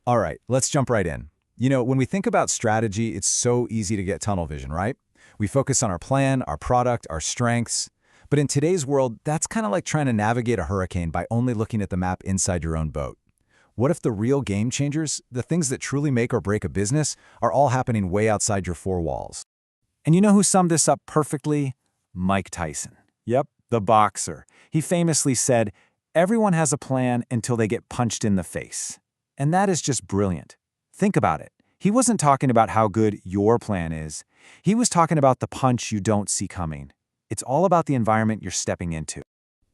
All right, let's jump right in. You know, when we think about strategy, it's so easy to get tunnel vision, right? We focus on our plan, our product, our strengths. But in today's world, that's kind of like trying to navigate a hurricane by only looking at the map inside your own boat. What if the real game changers, the things that truly make or break a business, are all happening way outside your four walls? And you know who summed this up perfectly? Mike Tyson. Yep, the boxer. He famously said, "Everyone has a plan until they get punched in the face." And that is just brilliant. Think about it. He wasn't talking about how good your plan is. He was talking about the punch you don't see coming. It's all about the environment you're stepping into.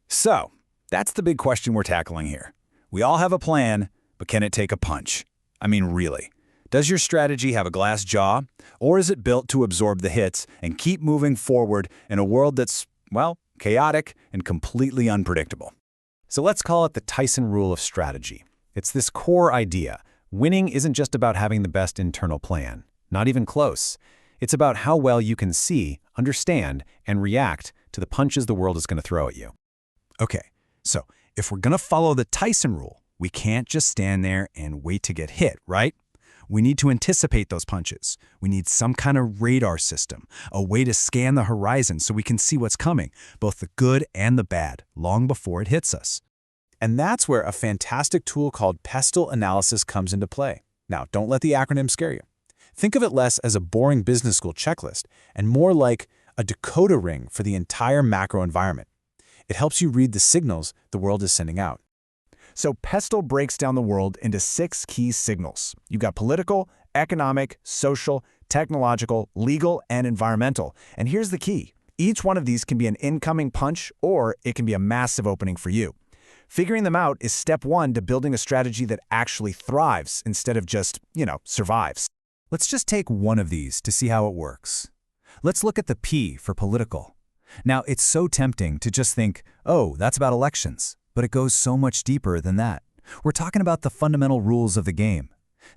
So, that's the big question we're tackling here. We all have a plan, but can it take a punch? I mean, really. Does your strategy have a glass jaw, or is it built to absorb the hits and keep moving forward in a world that's, well, chaotic and completely unpredictable? So let's call it the Tyson rule of strategy. It's this core idea. Winning isn't just about having the best internal plan. Not even close. It's about how well you can see, understand, and react to the punches the world is going to throw at you. Okay, so if we're going to follow the Tyson rule, we can't just stand there and wait to get hit, right? We need to anticipate those punches. We need some kind of radar system, a way to scan the horizon so we can see what's coming, both the good and the bad, long before it hits us. And that's where a fantastic tool called pestle analysis comes into play. Now, don't let the acronym scare you. Think of it less as a boring business school checklist and more like a decoder ring for the entire macro environment. It helps you read the signals the world is sending out. So pestle breaks down the world into 6 key signals. You've got political, economic, social, technological, legal, and environmental. And here's the key. Each one of these can be an incoming punch or it can be a massive opening for you. Figuring them out is step 1 to building a strategy that actually thrives instead of just, survives. Let's just take one of these to see how it works. Let's look at the P for political. Now, it's so tempting to just think, oh, that's about elections, but it goes so much deeper than that. We're talking about the fundamental rules of the game.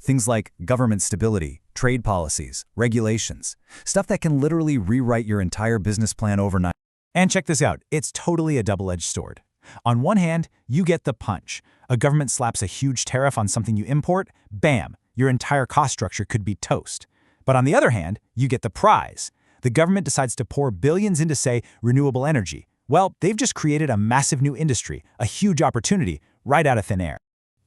Things like government stability, trade policies, regulations, stuff that can literally rewrite your entire business plan overnight. And check this out, it's totally a double-edged sword. On one hand, you get the punch. A government slaps a huge tariff on something you import, bam, your entire cost structure could be toast. But on the other hand, you get the prize. The government decides to pour billions into, say, renewable energy. Well, they've just created a massive new industry, a huge opportunity, right out of thin air.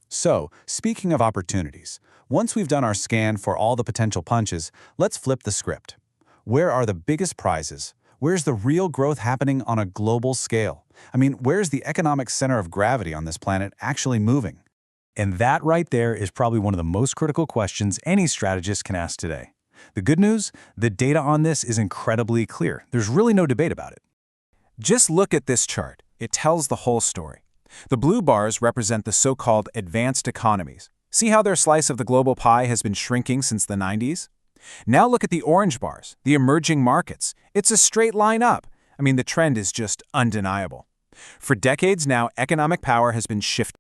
So, speaking of opportunities, once we've done our scan for all the potential punches, let's flip the script. Where are the biggest prizes? Where's the real growth happening on a global scale? I mean, where's the economic center of gravity on this planet actually moving? And that right there is probably one of the most critical questions any strategist can ask today. The good news, the data on this is incredibly clear. There's really no debate about it. Just look at this chart. It tells the whole story. The blue bars represent the so-called advanced economies. See how their slice of the global pie has been shrinking since the 90s? Now look at the orange bars, the emerging markets. It's a straight line up. I mean, the trend is just undeniable. For decades now, economic power has been shifting.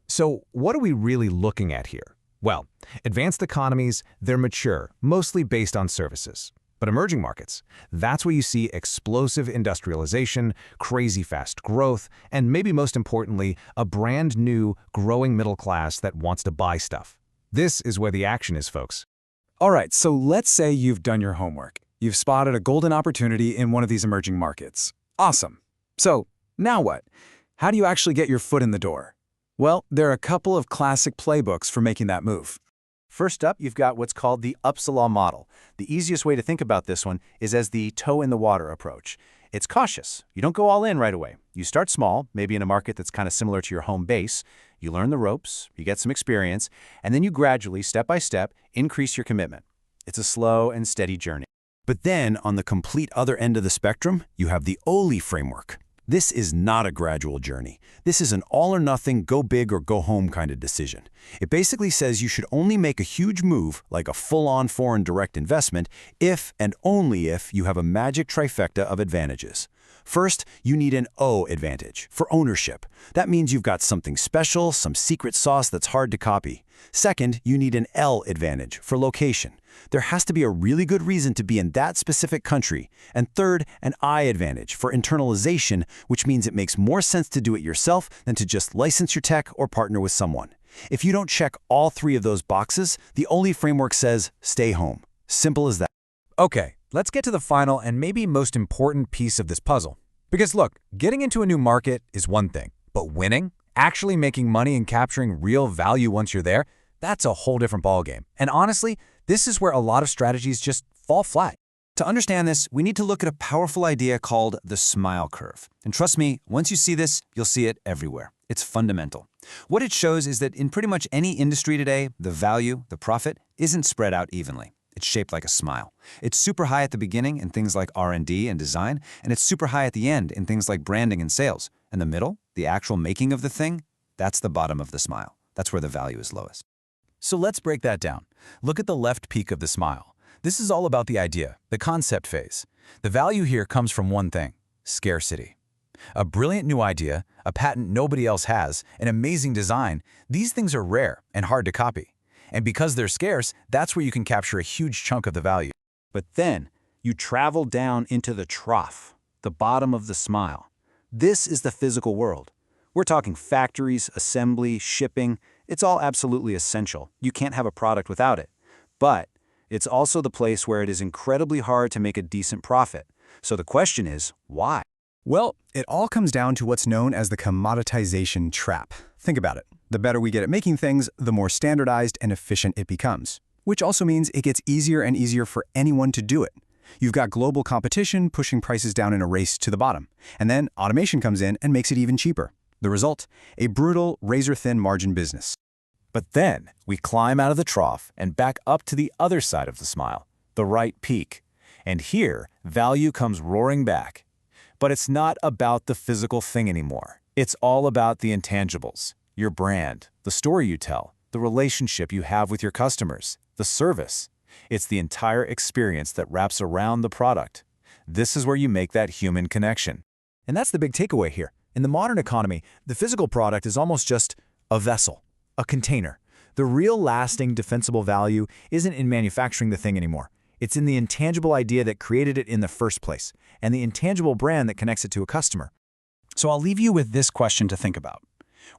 So what are we really looking at here? Well, advanced economies, they're mature, mostly based on services. But emerging markets, that's where you see explosive industrialization, crazy fast growth, and maybe most importantly, a brand new, growing middle class that wants to buy stuff. This is where the action is, folks. All right, so let's say you've done your homework. You've spotted a golden opportunity in one of these emerging markets. Awesome. So, now what? How do you actually get your foot in the door? Well, there are a couple of classic playbooks for making that move. First up, you've got what's called the Uppsala model. The easiest way to think about this one is as the toe-in-the-water approach. It's cautious. You don't go all in right away. You start small, maybe in a market that's kind of similar to your home base. You learn the ropes, you get some experience, and then you gradually, step by step, increase your commitment. It's a slow and steady journey. But then, on the complete other end of the spectrum, you have the OLI framework. This is not a gradual journey. This is an all-or-nothing, go big or go home kind of decision. It basically says you should only make a huge move, like a full-on foreign direct investment, if and only if you have a magic trifecta of advantages. First, you need an O advantage, for ownership. That means you've got something special, some secret sauce that's hard to copy. Second, you need an L advantage, for location. There has to be a really good reason to be in that specific country. And third, an I advantage, for internalization, which means it makes more sense to do it yourself than to just license your tech or partner with someone. If you don't check all 3 of those boxes, the only framework says stay home. Simple as that. Okay, let's get to the final and maybe most important piece of this puzzle. Because look, getting into a new market is one thing, but winning, actually making money and capturing real value once you're there, that's a whole different ballgame. And honestly, this is where a lot of strategies just fall flat. To understand this, we need to look at a powerful idea called the smile curve. And trust me, once you see this, you'll see it everywhere. It's fundamental. What it shows is that in pretty much any industry today, the value, the profit, isn't spread out evenly. It's shaped like a smile. It's super high at the beginning in things like R&D and design, and it's super high at the end in things like branding and sales. And the middle, the actual making of the thing, that's the bottom of the smile. That's where the value is lowest. So let's break that down. Look at the left peak of the smile. This is all about the idea, the concept phase. The value here comes from one thing: scarcity. A brilliant new idea, a patent nobody else has, an amazing design, these things are rare and hard to copy. And because they're scarce, that's where you can capture a huge chunk of the value. But then you travel down into the trough, the bottom of the smile. This is the physical world. We're talking factories, assembly, shipping. It's all absolutely essential. You can't have a product without it. But it's also the place where it is incredibly hard to make a decent profit. So the question is, why? Well, it all comes down to what's known as the commoditization trap. Think about it. The better we get at making things, the more standardized and efficient it becomes. Which also means it gets easier and easier for anyone to do it. You've got global competition pushing prices down in a race to the bottom. And then automation comes in and makes it even cheaper. The result? A brutal, razor-thin margin business. But then we climb out of the trough and back up to the other side of the smile, the right peak. And here, value comes roaring back. But it's not about the physical thing anymore. It's all about the intangibles, your brand, the story you tell, the relationship you have with your customers, the service. It's the entire experience that wraps around the product. This is where you make that human connection. And that's the big takeaway here. In the modern economy, the physical product is almost just a vessel, a container. The real lasting defensible value isn't in manufacturing the thing anymore. It's in the intangible idea that created it in the first place, and the intangible brand that connects it to a customer. So I'll leave you with this question to think about.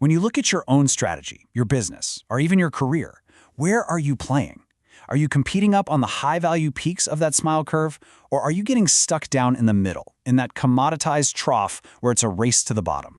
When you look at your own strategy, your business, or even your career, where are you playing? Are you competing up on the high-value peaks of that smile curve, or are you getting stuck down in the middle, in that commoditized trough where it's a race to the bottom?